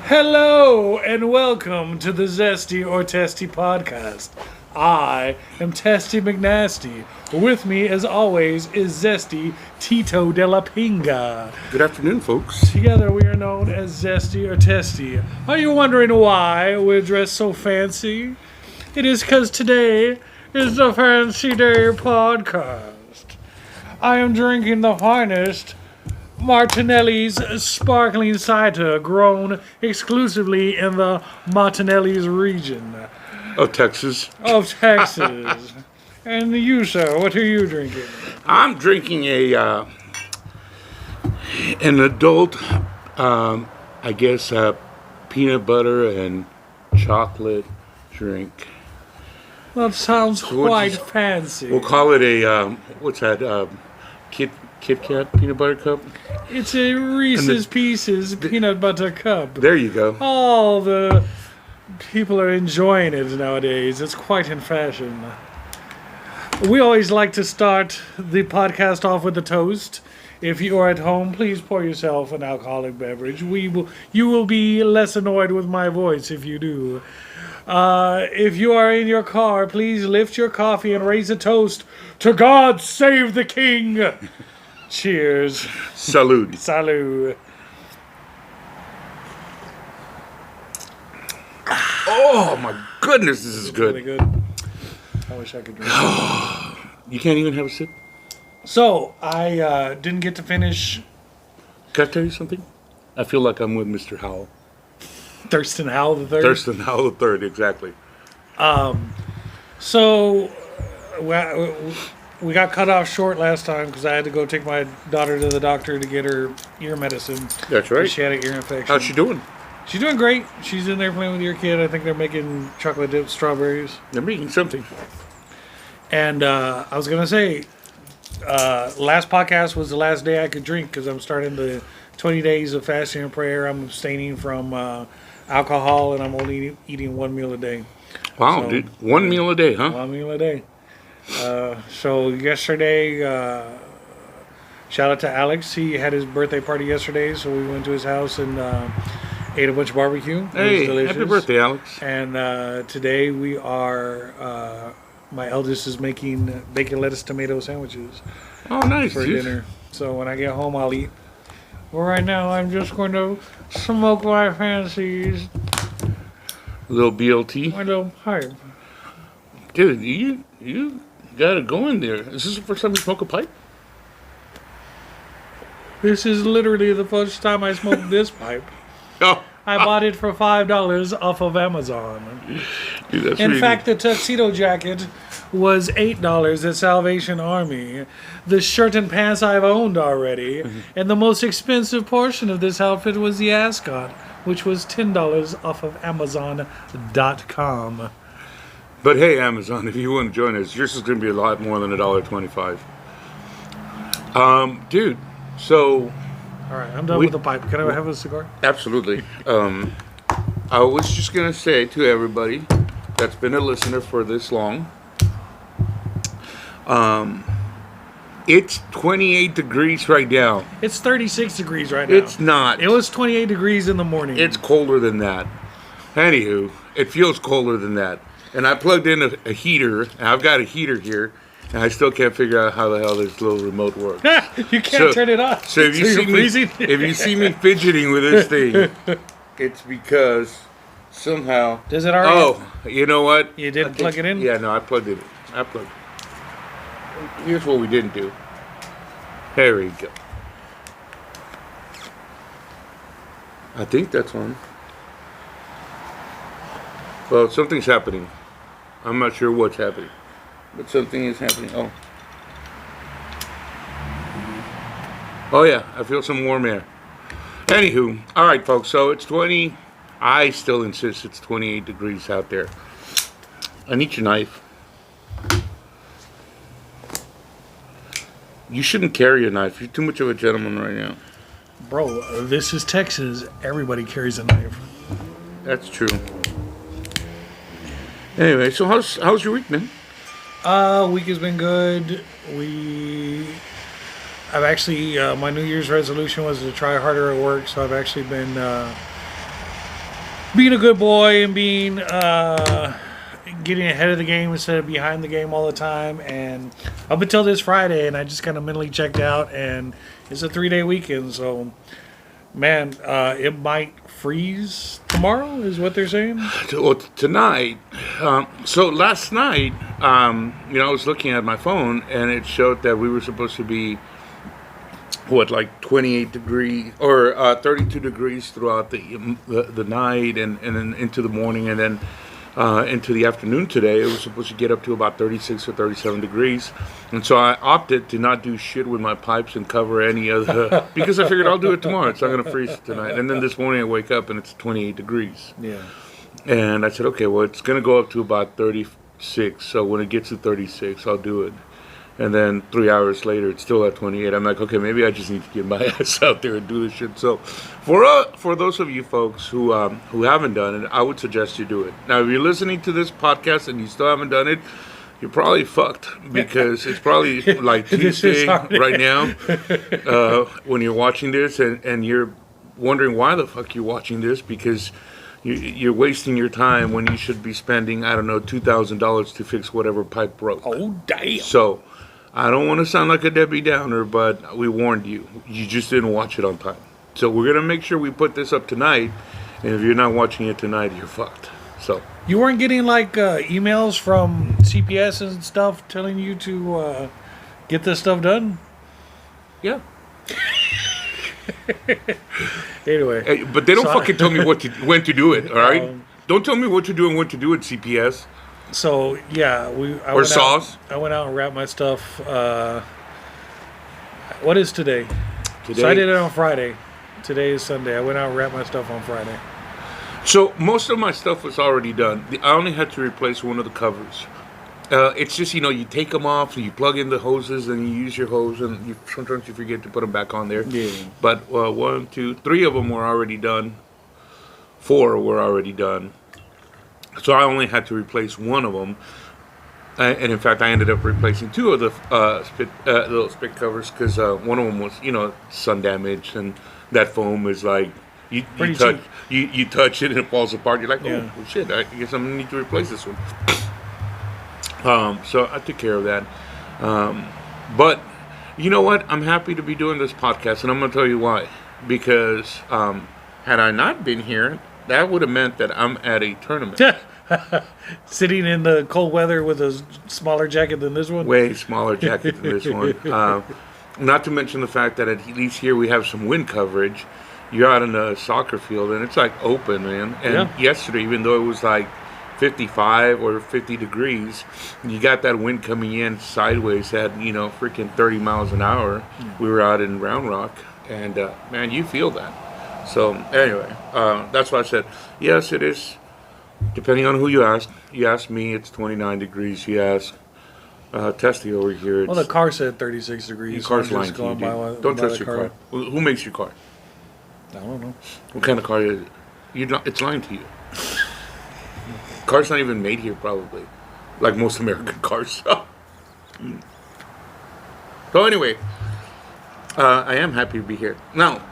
Hello and welcome to the Zesty or Testy podcast. I am Testy McNasty. With me, as always, is Zesty Tito de la Pinga. Good afternoon, folks. Together we are known as Zesty or Testy. Are you wondering why we're dressed so fancy? It is because today is the Fancy Day podcast. I am drinking the finest Martinelli's sparkling cider, grown exclusively in the Martinelli's region Oh, Texas. of Texas. And you, sir, what are you drinking? I'm drinking an adult, I guess, peanut butter and chocolate drink. That sounds what quite is- fancy. We'll call it a what's that? Kit Kat peanut butter cup. It's a Reese's Pieces peanut butter cup. There you go. All the people are enjoying it nowadays. It's quite in fashion. We always like to start the podcast off with a toast. If you are at home, please pour yourself an alcoholic beverage. You will be less annoyed with my voice if you do. If you are in your car, please lift your coffee and raise a toast to God Save the King. Cheers. Salud. Salut. Oh my goodness, this is Really good. good. I wish I could drink it. You can't even have a sip. So, I didn't get to finish Can I tell you something? I feel like I'm with Mr. Howell. Thurston Howell the Third. Thurston Howell III, exactly. So, we got cut off short last time because I had to go take my daughter to the doctor to get her ear medicine. That's right. She had an ear infection. How's she doing? She's doing great. She's in there playing with your kid. I think they're making chocolate dipped strawberries. They're making something. And I was going to say, last podcast was the last day I could drink because I'm starting the 20 days of fasting and prayer. I'm abstaining from alcohol and I'm only eating one meal a day. Wow, So- dude. One meal a day, huh? One meal a day. So yesterday, shout out to Alex. He had his birthday party yesterday, so we went to his house and ate a bunch of barbecue. It was Hey, delicious. happy birthday, Alex. And today we are, my eldest is making bacon, lettuce, tomato sandwiches Oh, nice, for dude. dinner. So when I get home, I'll eat. But right now, I'm just going to smoke my fancies, Little BLT. my little pipe. Dude, you got it going there. Is this the first time you smoke a pipe? This is literally the first time I smoked this pipe. Oh, I bought it for $5 off of Amazon. dude, that's In really fact, the tuxedo jacket was $8 at Salvation Army. The shirt and pants I've owned already. And the most expensive portion of this outfit was the ascot, which was $10 off of Amazon.com. But hey, Amazon, if you want to join us, yours is going to be a lot more than $1.25. Dude, so All right, I'm done We- with the pipe. Can I have a cigar? absolutely. I was just going to say to everybody that's been a listener for this long, it's 28 degrees right now. It's 36 degrees right now. It's not. It was 28 degrees in the morning. It's colder than that. Anywho, it feels colder than that. And I plugged in a heater, and I've got a heater here, and I still can't figure out how the hell this little remote works. You can't So- turn it off. So if you you're see me, freezing? if you see me fidgeting with this thing, it's because somehow. Does it already? Oh, you know what? You didn't I think- plug it in? Yeah, no, I plugged it in. I plugged. Here's what we didn't do. There we go. I think that's on. Well, something's happening. I'm not sure what's happening, but something is happening. Oh. Oh yeah, I feel some warm air. Anywho, all right, folks. So it's 20. I still insist it's 28 degrees out there. I need your knife. You shouldn't carry a knife. You're too much of a gentleman right now. Bro, this is Texas. Everybody carries a knife. That's true. Anyway, so how's your week, man? Week has been good. I've actually, my New Year's resolution was to try harder at work, so I've actually been being a good boy and being getting ahead of the game instead of behind the game all the time. And up until this Friday, and I just kind of mentally checked out. And it's a 3-day weekend, so man, it might freeze tomorrow, is what they're saying. Well, tonight. So last night, I was looking at my phone and it showed that we were supposed to be like 28 degrees or 32 degrees throughout the night and then into the morning and then into the afternoon today. It was supposed to get up to about 36 or 37 degrees. And so I opted to not do shit with my pipes and cover any of the... because I figured I'll do it tomorrow. It's not going to freeze tonight. And then this morning I wake up and it's 28 degrees. Yeah. And I said, okay, well, it's going to go up to about 36. So when it gets to 36, I'll do it. And then 3 hours later, it's still at 28. I'm like, okay, maybe I just need to get my ass out there and do this shit. So, for those of you folks who haven't done it, I would suggest you do it. Now, if you're listening to this podcast and you still haven't done it, you're probably fucked because it's probably like Tuesday right now when you're watching this, and you're wondering why the fuck you're watching this because you're wasting your time when you should be spending, I don't know, $2,000 to fix whatever pipe broke. Oh, damn. So, I don't want to sound like a Debbie Downer, but we warned you. You just didn't watch it on time. So we're going to make sure we put this up tonight. And if you're not watching it tonight, you're fucked. So you weren't getting like emails from CPS and stuff telling you to get this stuff done? Yeah. Anyway. Hey, but they don't fucking tell me when to do it, all right? Don't tell me what to do and when to do it, CPS. So yeah, I went out and wrapped my stuff. What is today? So I did it on Friday. Today is Sunday. I went out and wrapped my stuff on Friday. So most of my stuff was already done. I only had to replace one of the covers. It's just, you take them off, and you plug in the hoses, and you use your hose, and sometimes you forget to put them back on there. Yeah. But 1, 2, 3 of them were already done. 4 were already done. So I only had to replace one of them. And in fact, I ended up replacing 2 of the little spit covers because one of them was, sun damaged, and that foam is like you touch it and it falls apart. You're like, oh shit! I guess I'm gonna need to replace this one. So I took care of that. But you know what? I'm happy to be doing this podcast, and I'm gonna tell you why. Because had I not been here, that would have meant that I'm at a tournament. Sitting in the cold weather with a smaller jacket than this one? Way smaller jacket than this one. Not to mention the fact that at least here we have some wind coverage. You're out in a soccer field and it's like open, man. And yesterday, even though it was like 55 or 50 degrees, you got that wind coming in sideways at, freaking 30 miles an hour. We were out in Round Rock and, man, you feel that. So anyway, that's why I said, yes, it is. Depending on who you ask. You ask me, it's 29 degrees. You ask Testy over here. Well, the car said 36 degrees. Your car's lying to you, dude. Don't trust your car. Who makes your car? I don't know. What kind of car is it? It's lying to you. Car's not even made here, probably. Like most American cars. So anyway, I am happy to be here. Now,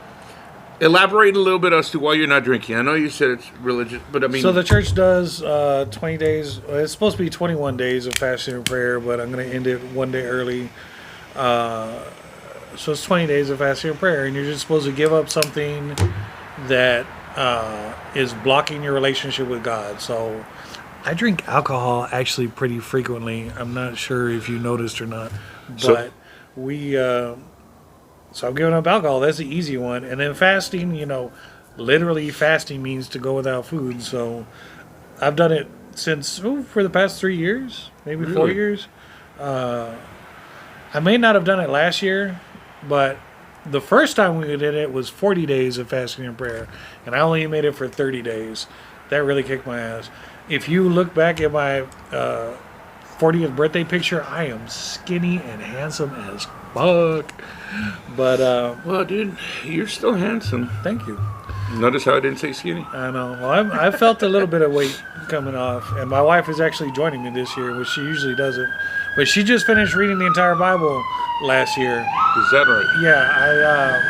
elaborate a little bit as to why you're not drinking. I know you said it's religious, but I mean... So the church does 20 days. It's supposed to be 21 days of fasting and prayer, but I'm going to end it one day early. So it's 20 days of fasting and prayer, and you're just supposed to give up something that is blocking your relationship with God. So I drink alcohol actually pretty frequently. I'm not sure if you noticed or not, but So I'm giving up alcohol. That's the easy one. And then fasting, literally fasting means to go without food. So I've done it since, for the past 3 years, maybe 4 years. I may not have done it last year, but the first time we did it was 40 days of fasting and prayer. And I only made it for 30 days. That really kicked my ass. If you look back at my 40th birthday picture, I am skinny and handsome as fuck. But well, dude, you're still handsome. Thank you. Notice how I didn't say skinny? I know. Well, I felt a little bit of weight coming off, and my wife is actually joining me this year, which she usually doesn't. But she just finished reading the entire Bible last year. Is that right? Yeah,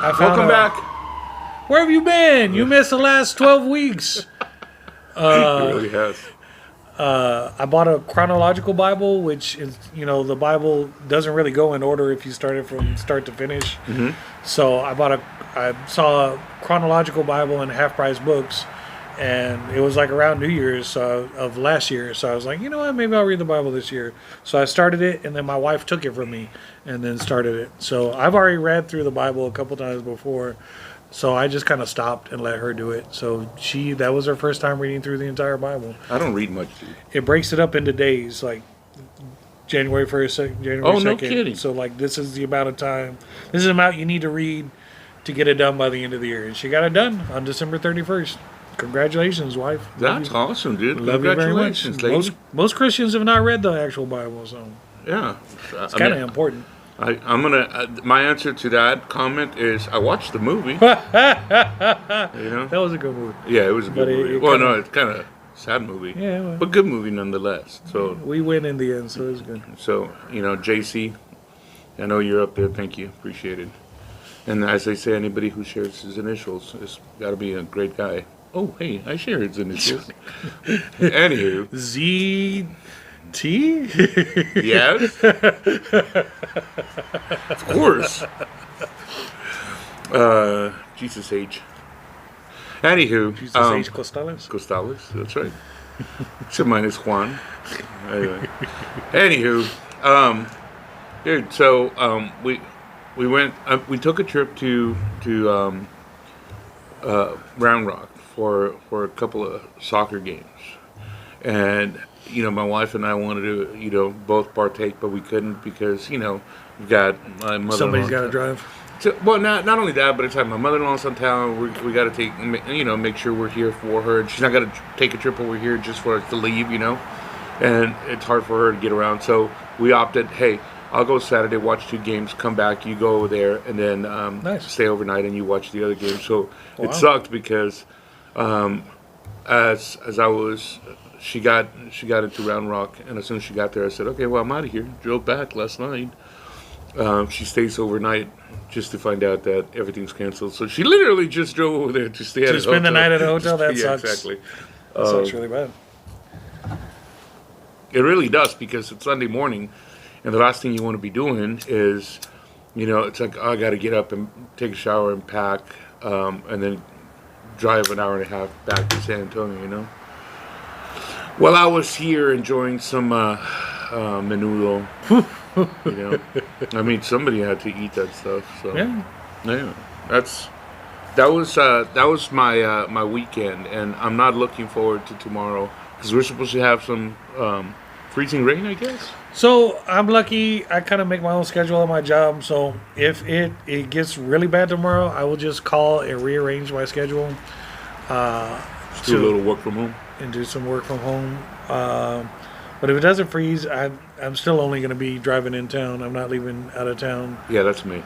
I found Welcome back. Where have you been? You missed the last 12 weeks. It really has. I bought a chronological Bible, which is, the Bible doesn't really go in order if you start it from start to finish. Mm-hmm. So I saw a chronological Bible in Half Price Books, and it was like around New Year's of last year. So I was like, you know what, maybe I'll read the Bible this year. So I started it, and then my wife took it from me and then started it. So I've already read through the Bible a couple times before. So I just kind of stopped and let her do it. So that was her first time reading through the entire Bible. I don't read much, dude. It breaks it up into days, like January 1st, January 2nd. Oh, no kidding. So like this is the amount of time, this is the amount you need to read to get it done by the end of the year. And she got it done on December 31st. Congratulations, wife. That's awesome, dude. Love you very much. Lady. Most Christians have not read the actual Bible, so Yeah. it's kind of important. I'm gonna. My answer to that comment is I watched the movie. That was a good movie. Yeah, it was a good But movie. Well, no, it's kind of sad movie. Yeah, well, But good movie nonetheless. So we win in the end, so it's good. JC, I know you're up there. Thank you, appreciate it. And as they say, anybody who shares his initials has got to be a great guy. Oh, hey, I share his initials. Anywho, ZT? yes, of course. Jesus H. Anywho, Jesus H. Costales? Costales, that's right. Except mine is Juan. Anyway. Anywho, dude. So we went. We took a trip to Round Rock for a couple of soccer games, and my wife and I wanted to both partake, but we couldn't because we've got my mother. Somebody's got to drive. So, well, not only that, but it's like my mother-in-law's in town. We got to make sure we're here for her. And she's not going to take a trip over here just for us to leave, And it's hard for her to get around. So we opted, hey, I'll go Saturday, watch 2 games, come back, you go over there, and then Nice. stay overnight and you watch the other games. So Wow. it sucked because as I was, she got into Round Rock, and as soon as she got there, I said, okay, well, I'm out of here. Drove back last night. She stays overnight just to find out that everything's canceled. So she literally just drove over there to stay at a hotel. To spend the night at a hotel? That Yeah, sucks. exactly. That sucks really bad. It really does because it's Sunday morning, and the last thing you want to be doing is, it's like, oh, I got to get up and take a shower and pack, and then drive an hour and a half back to San Antonio, Well, I was here enjoying some menudo. I mean, somebody had to eat that stuff. So Yeah. that was my my weekend, and I'm not looking forward to tomorrow because we're supposed to have some freezing rain, I guess. So I'm lucky. I kind of make my own schedule on my job. So if it gets really bad tomorrow, I will just call and rearrange my schedule. Just do a little work from home. And do some work from home. But if it doesn't freeze, I'm still only going to be driving in town. I'm not leaving out of town. Yeah, that's me.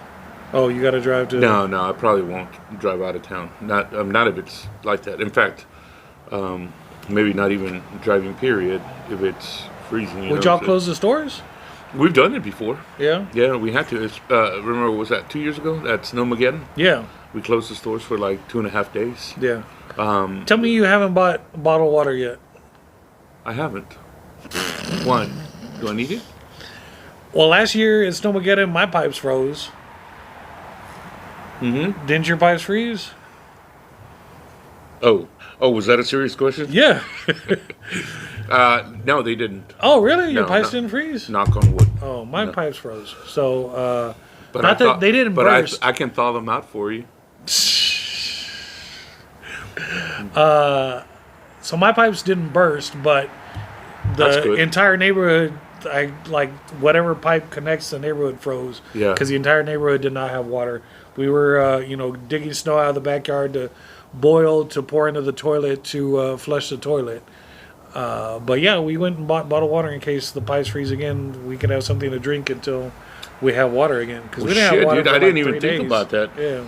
Oh, you got to drive to... No, I probably won't drive out of town. Not if it's like that. In fact, maybe not even driving. Period. If it's freezing. Would y'all close the stores? We've done it before. Yeah. Yeah, we had to. It's, remember, was that 2 years ago? That Snowmageddon? Yeah. We closed the stores for like 2.5 days. Yeah. Tell me you haven't bought bottled water yet. I haven't. Why? Do I need it? Well, last year at Snowmageddon, my pipes froze. Mm-hmm. Didn't your pipes freeze? Oh, was that a serious question? Yeah. No, they didn't. Oh, really? Your No, pipes no. didn't freeze? Knock on wood. Oh, my No. pipes froze. So, But not that they didn't burst. I can thaw them out for you. So my pipes didn't burst, but That's the good. entire neighborhood, whatever pipe connects the neighborhood froze. Yeah. Because the entire neighborhood did not have water. We were, digging snow out of the backyard to boil, to pour into the toilet, to flush the toilet. But yeah, we went and bought bottled water in case the pipes freeze again. We could have something to drink until we have water again. Because we didn't have water dude, for I didn't like even 3 think days. about that. Yeah.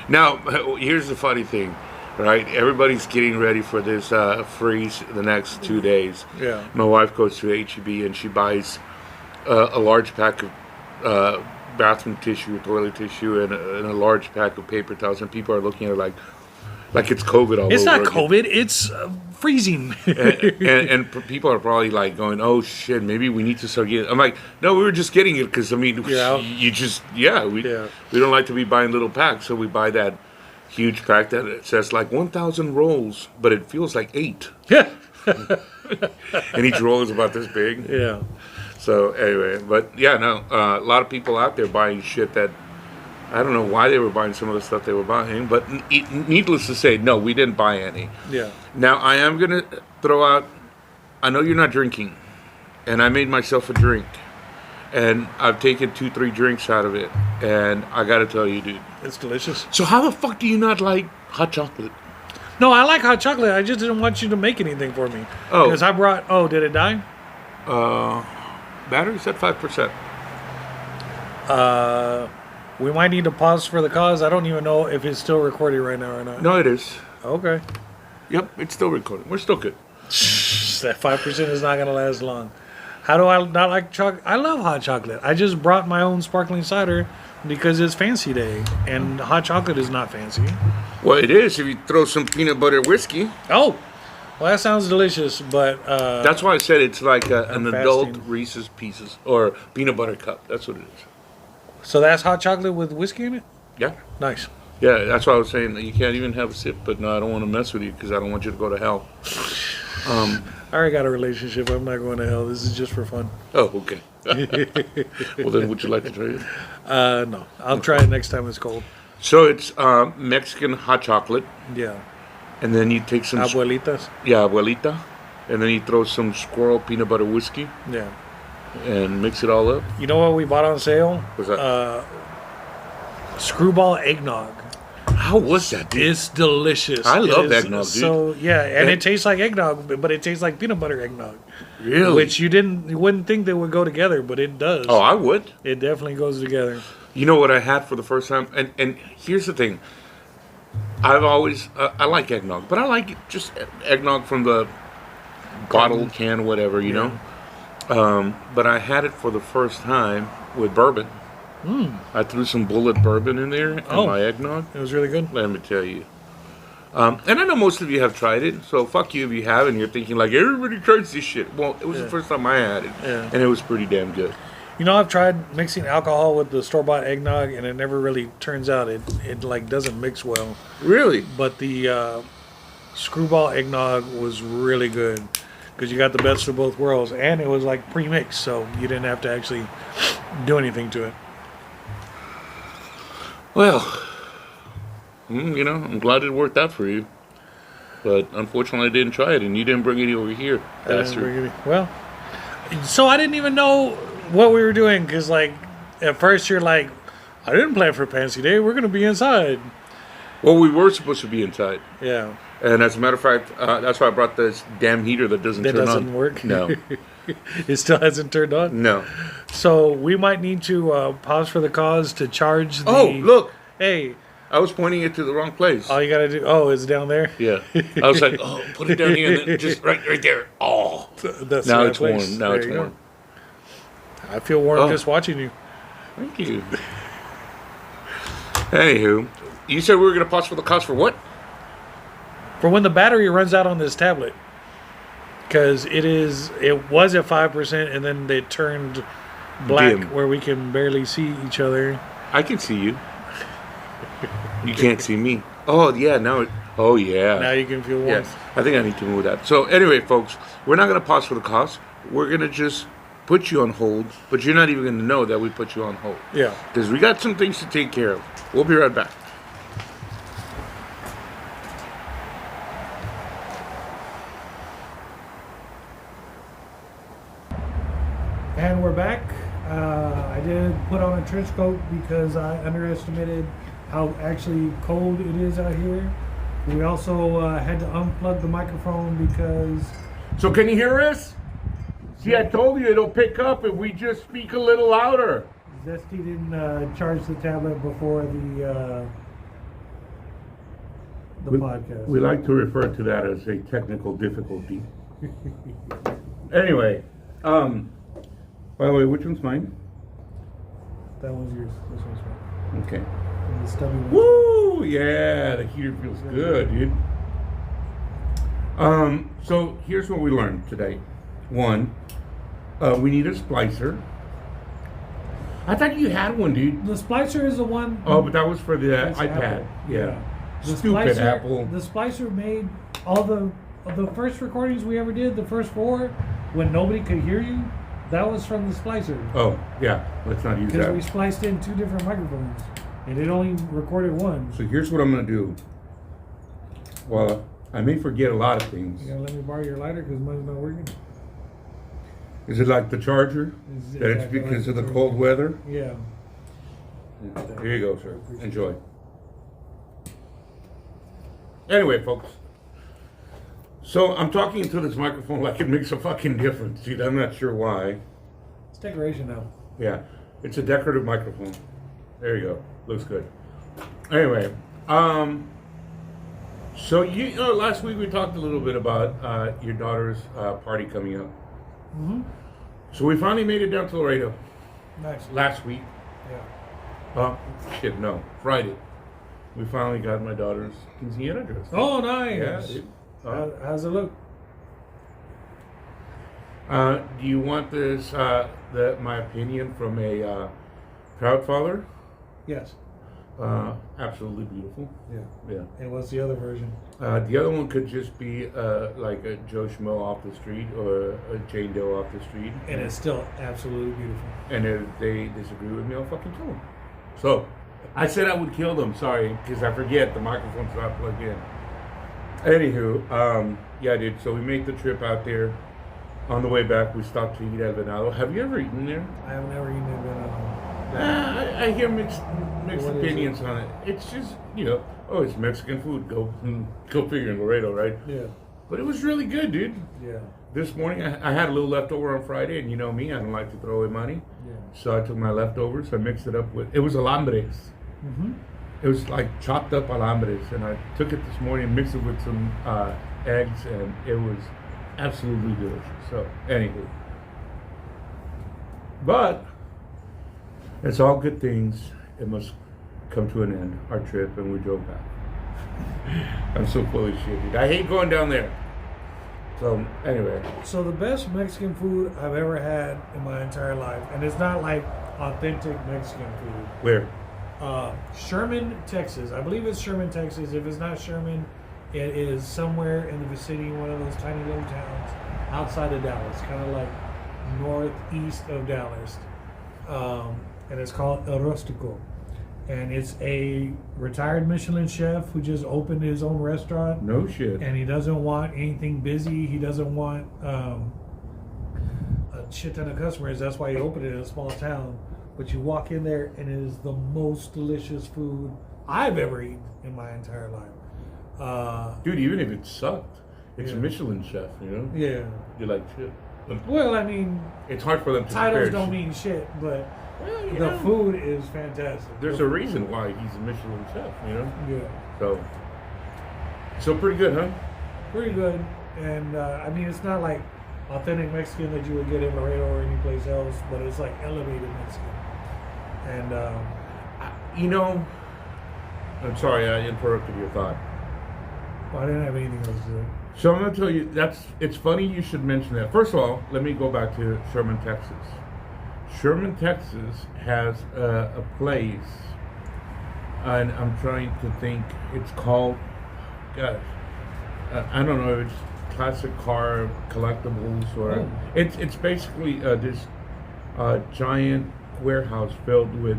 Now, here's the funny thing, right? Everybody's getting ready for this freeze the next 2 days. Yeah. My wife goes to H-E-B and she buys a large pack of bathroom tissue, toilet tissue, and a large pack of paper towels. And people are looking at her like, Like it's COVID all It's over. not again. COVID. It's freezing. And people are probably like going, "Oh shit, maybe we need to start getting." I'm like, "No, we were just getting it because I mean, Yeah. you just we Yeah. we don't like to be buying little packs, so we buy that huge pack that it says like 1,000 rolls, but it feels like 8, yeah. and each roll is about this big. Yeah. So anyway, but yeah, no, a lot of people out there buying shit that I don't know why they were buying some of the stuff they were buying, but needless to say, no, we didn't buy any. Yeah. Now, I am going to throw out, I know you're not drinking, and I made myself a drink, and I've taken 2-3 drinks out of it, and I got to tell you, dude. It's delicious. So how the fuck do you not like hot chocolate? No, I like hot chocolate. I just didn't want you to make anything for me. Oh. Because I brought, did it die? Battery's at 5%. We might need to pause for the cause. I don't even know if it's still recording right now or not. No, it is. Okay. Yep, it's still recording. We're still good. That 5% is not going to last long. How do I not like chocolate? I love hot chocolate. I just brought my own sparkling cider because it's fancy day. And hot chocolate is not fancy. Well, it is if you throw some peanut butter whiskey. Oh, well, that sounds delicious, but... That's why I said it's like an I'm adult fasting. Reese's Pieces or peanut butter cup. That's what it is. So that's hot chocolate with whiskey in it? Yeah. Nice. Yeah, that's why I was saying that you can't even have a sip, but no, I don't want to mess with you because I don't want you to go to hell. I already got a relationship. I'm not going to hell. This is just for fun. Oh, okay. Well, then would you like to try it? No. I'll try it next time it's cold. So it's Mexican hot chocolate, Yeah. and then you take some... Abuelitas? Yeah, abuelita. And then you throw some Squirrel peanut butter whiskey Yeah. and mix it all up. You know what we bought on sale? What's that? Screwball eggnog. How was that, dude? It's delicious. I love It is eggnog, dude. So yeah, and And- it tastes like eggnog, but it tastes like peanut butter eggnog, Really? which you wouldn't think they would go together, but it does. Oh, I would. It definitely goes together. You know what I had for the first time? And here's the thing. I've always... I like eggnog, but I like just eggnog from the bottle, can, whatever, you know? But I had it for the first time with bourbon. I threw some Bullet bourbon in there in Oh. my eggnog. It was really good. Let me tell you. And I know most of you have tried it, so fuck you if you haven't. You're thinking like, everybody tries this shit. Well, it was the first time I had it, Yeah. and it was pretty damn good. You know, I've tried mixing alcohol with the store-bought eggnog, and it never really turns out. It like doesn't mix well. Really? But the screwball eggnog was really good because you got the best of both worlds, and it was like pre-mixed, so you didn't have to actually do anything to it. Well, you know, I'm glad it worked out for you. But unfortunately, I didn't try it, and you didn't bring it over here, bastard. Well, so I didn't even know what we were doing because, like, at first you're like, I didn't plan for Fancy Day. We're going to be inside. Well, we were supposed to be inside. Yeah. And as a matter of fact, that's why I brought this damn heater that doesn't That turn doesn't on. work? No. It still hasn't turned on. No. So we might need to pause for the cause to charge the... Oh, look. Hey, I was pointing it to the wrong place. all you got to do... Oh, it's down there? Yeah. I was like, oh, put it down here and then just right there. Oh. That's Now the right it's place. warm. Now There it's you go. warm. I feel warm Oh. just watching you. Thank you. Anywho, you said we were going to pause for the cause for what? For when the battery runs out on this tablet. Because it was at 5% and then it turned black Dim. where we can barely see each other. I can see you. You can't see me. Oh, yeah. Now oh, yeah. Now you can feel warm. Yes. I think I need to move that. So, anyway, folks, we're not going to pause for the cause. We're going to just put you on hold, but you're not even going to know that we put you on hold. Yeah. Because we got some things to take care of. We'll be right back. And we're back. I did put on a trench coat because I underestimated how actually cold it is out here. We also had to unplug the microphone because So, can you hear us? See, I told you it'll pick up if we just speak a little louder. Zesty didn't charge the tablet before the podcast. We like to refer to that as a technical difficulty. Anyway, by the way, which one's mine? That one's yours. This one's mine. Okay. And the stubby one. Woo! Oh yeah, the heater feels good, dude. So here's what we learned today. One, we need a splicer. I thought you had one, dude. The splicer is the one. Oh, but that was for the That's iPad. Apple. Yeah. The Stupid splicer, Apple. The splicer made all the first recordings we ever did, the first 4, when nobody could hear you. That was from the splicer. Oh, yeah. Let's not use Because that. we spliced in 2 different microphones, and it only recorded one. So here's what I'm gonna do. Well, I may forget a lot of things. You gotta let me borrow your lighter because mine's not working. Is it like the charger? It's That it's exactly because like of the the cold weather? Yeah. Here you go, sir. Enjoy. Anyway, folks. So I'm talking into this microphone like it makes a fucking difference, dude. I'm not sure why. It's decoration now. Yeah, it's a decorative microphone. There you go. Looks good. Anyway, so you know, last week we talked a little bit about your daughter's party coming up. Mm-hmm. So we finally made it down to Laredo Nice. last week. Yeah. Friday. We finally got my daughter's quinceañera dress. Oh, nice. Yeah. How's it look? Do you want this? My opinion from a proud father. Yes. Absolutely beautiful. Yeah. Yeah. And what's the other version? The other one could just be like a Joe Schmo off the street or a Jane Doe off the street. And it's still absolutely beautiful. And if they disagree with me, I'll fucking kill them. So I said I would kill them. Sorry, because I forget the microphone's not plugged in. Anywho, yeah, dude. So we made the trip out there. On the way back, we stopped to eat at Venado. Have you ever eaten there? I have never eaten it, but I hear mixed What is opinions on it. It's just, you know, oh, it's Mexican food. Go figure in Laredo, right? yeah. But it was really good, dude. Yeah. This morning, I had a little leftover on Friday, and you know me, I don't like to throw away money. Yeah. So I took my leftovers, I mixed it up with, it was alambres. Mm-hmm. It was like chopped up alambres, and I took it this morning, mixed it with some eggs, and it was absolutely delicious. So, anywho. But, it's all good things. It must come to an end, our trip, and we drove back. I'm so full of shit, dude. I hate going down there. So, anyway. So the best Mexican food I've ever had in my entire life, and it's not like authentic Mexican food. Where? Sherman, Texas. I believe it's Sherman, Texas. If it's not Sherman, it is somewhere in the vicinity, one of those tiny little towns outside of Dallas, kind of like northeast of Dallas. And it's called El Rustico. And it's a retired Michelin chef who just opened his own restaurant. No shit. And he doesn't want anything busy. He doesn't want a shit ton of customers. That's why he opened it in a small town. But you walk in there and it is the most delicious food I've ever eaten in my entire life. Dude, even if it sucked, it's Yeah. a Michelin chef, you know? Yeah. You're like, shit. Well, I mean, It's hard for them to titles compare don't shit. mean shit, but Well, you the know, food is fantastic. there's a reason why he's a Michelin chef, you know? Yeah. So pretty good, huh? Pretty good. And I mean, it's not like authentic Mexican that you would get in Laredo or any place else, but it's like elevated Mexican. And You know, I'm sorry I interrupted your thought. well, I didn't have anything else to do. So I'm gonna tell you, it's funny you should mention that. First of all, let me go back to Sherman, Texas. Sherman, Texas has a place, and I'm trying to think. It's called, gosh, I don't know. It's classic car collectibles, or Oh. it's basically this giant warehouse filled with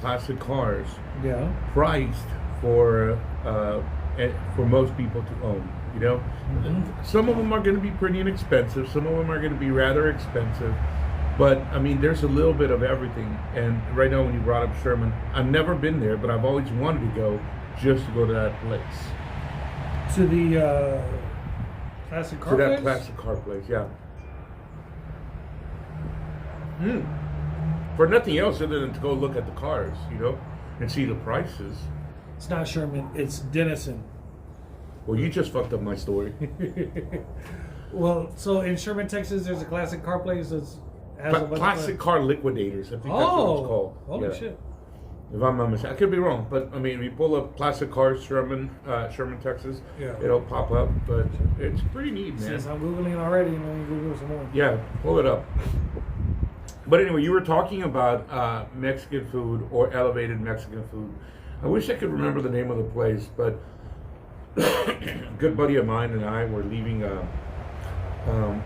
classic cars, Yeah. priced for most people to own. You know, some of them are going to be pretty inexpensive. Some of them are going to be rather expensive. But I mean, there's a little bit of everything. And right now, when you brought up Sherman, I've never been there, but I've always wanted to go just to go to that place. To the classic car To that place? classic car place, yeah. For nothing else other than to go look at the cars, you know, and see the prices. It's not Sherman. It's Denison. Well, you just fucked up my story. Well, so in Sherman, Texas, there's a classic car place that's has a bunch Classic of car liquidators. I think that's what it's called. holy Yeah. shit! If I'm not mistaken, I could be wrong, but I mean, if you pull up classic cars, Sherman, Texas, Yeah. it'll pop up. But it's pretty neat, man. Since I'm googling already, let me Google some more. Yeah, pull it up. But anyway, you were talking about Mexican food or elevated Mexican food. I wish I could remember the name of the place, but a good buddy of mine and I were leaving.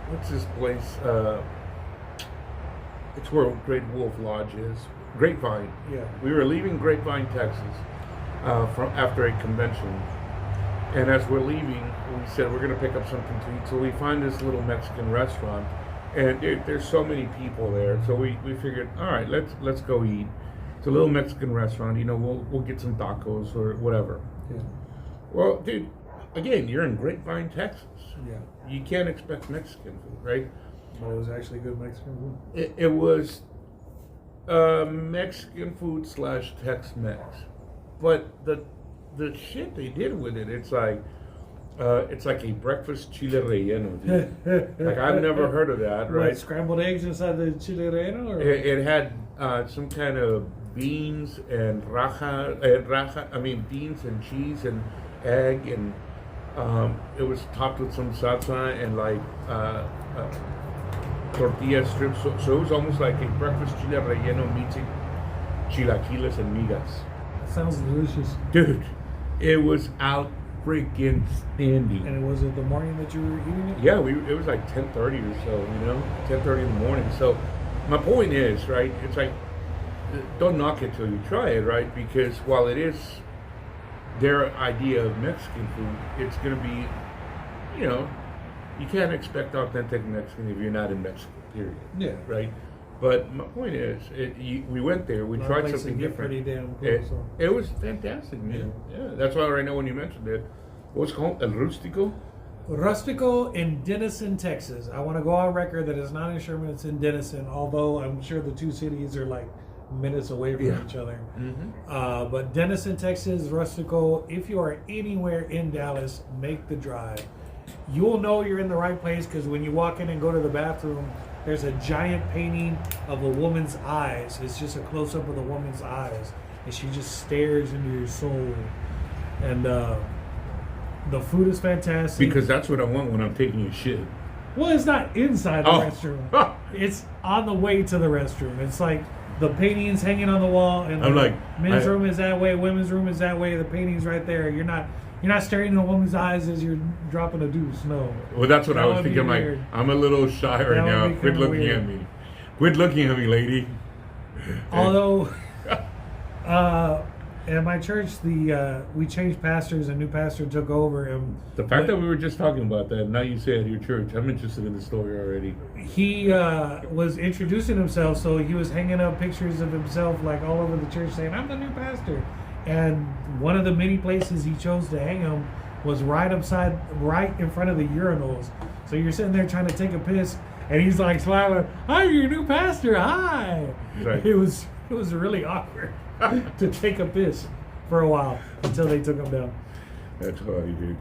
What's this place? It's where Great Wolf Lodge is. Grapevine. Yeah. We were leaving Grapevine, Texas, from after a convention, and as we're leaving, we said we're going to pick up something to eat. So we find this little Mexican restaurant, and there's so many people there. So we figured, all right, let's go eat. It's a little Mexican restaurant. You know, we'll get some tacos or whatever. Yeah. Well, dude, again, you're in Grapevine, Texas. Yeah. You can't expect Mexican food, right? But it was actually good Mexican food. It was Mexican food / Tex-Mex, but the shit they did with it, it's like a breakfast chile relleno, dude. Like I've never heard of that, right? What, scrambled eggs inside the chile relleno? Or? It had some kind of beans and beans and cheese and egg, and it was topped with some salsa and like tortilla strips. So it was almost like a breakfast chile relleno meeting chilaquiles and migas. Sounds delicious. Dude, it was out freaking standing. And was it the morning that you were eating it? Yeah, it was like 10:30 or so, 10:30 in the morning. So my point is, right, it's like, don't knock it till you try it, right? Because while it is their idea of Mexican food, it's going to be, you can't expect authentic Mexican if you're not in Mexico, period. Yeah. Right? But my point is, we went there, we tried something different. Pretty damn cool, so. It was fantastic, man. Yeah, that's why right now when you mentioned it, what's it called? El Rustico? Rustico in Denison, Texas. I want to go on record that it's not in Sherman, it's in Denison, although I'm sure the two cities are like minutes away from each other. Mm-hmm. But Denison, Texas, Rustico, if you are anywhere in Dallas, make the drive. You'll know you're in the right place because when you walk in and go to the bathroom, there's a giant painting of a woman's eyes. It's just a close-up of the woman's eyes, and she just stares into your soul. And the food is fantastic. Because that's what I want when I'm taking a shit. Well, it's not inside the restroom. It's on the way to the restroom. It's like the paintings hanging on the wall, and men's room is that way, women's room is that way. The painting's right there. You're not staring in a woman's eyes as you're dropping a deuce. No. Well, that's what That I was would be thinking. Like, weird. I'm a little shy right That would now. be Quit kinda looking weird. at me. Quit looking at me, lady. Although, in my church, we changed pastors. A new pastor took over, and The fact that we were just talking about that, now you say at your church, I'm interested in the story already. he was introducing himself, so he was hanging up pictures of himself like all over the church, saying, "I'm the new pastor." And one of the many places he chose to hang them was right in front of the urinals. So you're sitting there trying to take a piss, and he's like smiling, "Hi, your new pastor. Hi." Right. It was really awkward to take a piss for a while until they took him down. That's funny, dude.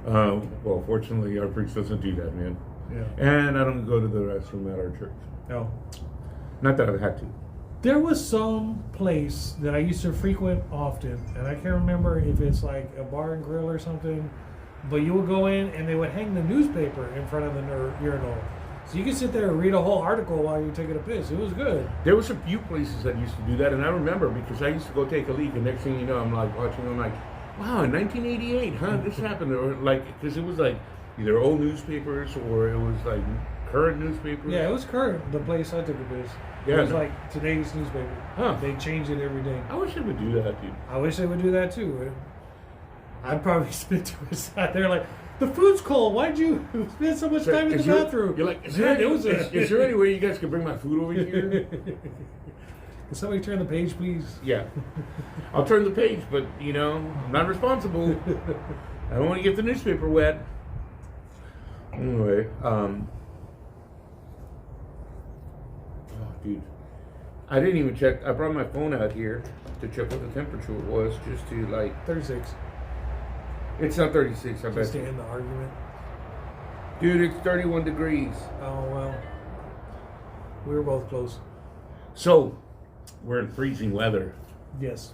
Well, fortunately, our priest doesn't do that, man. Yeah. And I don't go to the restroom at our church. No. Not that I've had to. There was some place that I used to frequent often, and I can't remember if it's like a bar and grill or something, but you would go in and they would hang the newspaper in front of the urinal. So you could sit there and read a whole article while you're taking a piss. It was good. There was a few places that used to do that, and I remember because I used to go take a leak, and next thing you know, I'm like watching, I'm like, wow, in 1988, huh, this happened. Or like, because it was like either old newspapers or it was like current newspapers. Yeah, it was current, the place I took a piss. Yeah, It was no. like today's newspaper. Huh. They change it every day. I wish I would do that, dude. I wish they would do that too. I'd probably spend too much time there like, the food's cold. Why'd you spend so much time in the bathroom? You're like, is Yeah, there, it was is there any way you guys could bring my food over here? Can somebody turn the page, please? Yeah. I'll turn the page, but, I'm not responsible. I don't want to get the newspaper wet. Anyway, oh, dude. I didn't even check. I brought my phone out here to check what the temperature was, just to, 36. It's not 36, I bet. Just to end the argument. Dude, it's 31 degrees. Oh, well. We were both close. So, we're in freezing weather. Yes.